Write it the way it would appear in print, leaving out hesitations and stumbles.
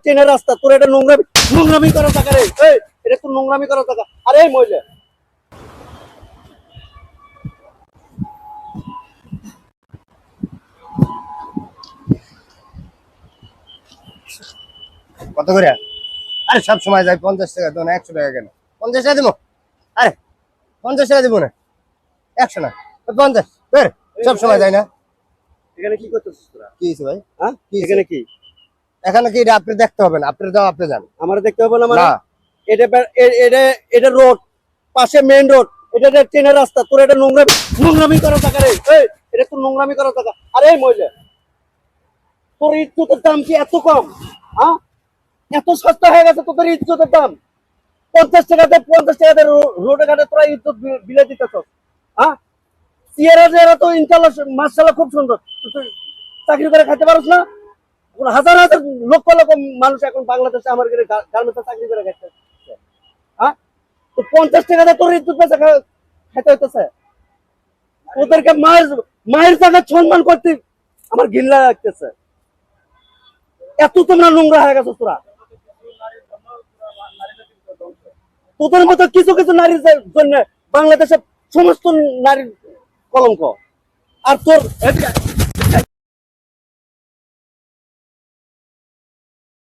ট্রেনের রাস্তা তোর এটা নোংরামি করা টাকা রে। এটা তোর নোংরামি করা টাকা। আরে এই মহিলা কত করে? আরে সব সময় যাই 50 টাকা দেবো না, 100 টাকা কেন? 50 টাকা দিব। আরে 50 টাকা দিব না, 100 না, 50 বের। সব সময় যাই না। এখানে কি করতেছিস তোরা? কি হয়েছে ভাই? হ্যাঁ কি এখানে কি? এখানে কি? এটা আপনি দেখতে হবে না, আপনি যাও, আপনি যান। আমার দেখতে হবে না মানে? না, এটা রোড, পাশে মেইন রোড, এটা ট্রেনের রাস্তা তোর এটা নোংরামি করা টাকা রে। এটা তোর নোংরামি করা টাকা। আরে এই মহিলা তোর ইজ্জতের দাম কি এত কম? হ্যাঁ এত সস্তা হয়ে গেছে তোদের ইজ্জতের দাম। 50 টাকাতে রোডে ঘাটে তোরা ইজ্জত বিলে দিতেছ। হ্যাঁ সিয়ারা তো ইনশাল্লাহ মাশাআল্লাহ খুব সুন্দর। তুই চাকরি করে খাইতে পারছ না? হাজার হাজার লক্ষ লক্ষ মানুষ এখন বাংলাদেশে আমার গার্মেন্টসে চাকরি করে খাইতে। হ্যাঁ তো 50 টাকাতে তোর ইজ্জত বেচা খাইতে হইতেছে। ওদেরকে মায়ের জায়গায় সম্মান করতে আমার ঘিন্না লাগতেছে। এত তোমরা নোংরা হয়ে গেছো তোরা। তোদের মতো কিছু কিছু নারীর জন্য বাংলাদেশের সমস্ত নারীর কলঙ্ক। আর তোর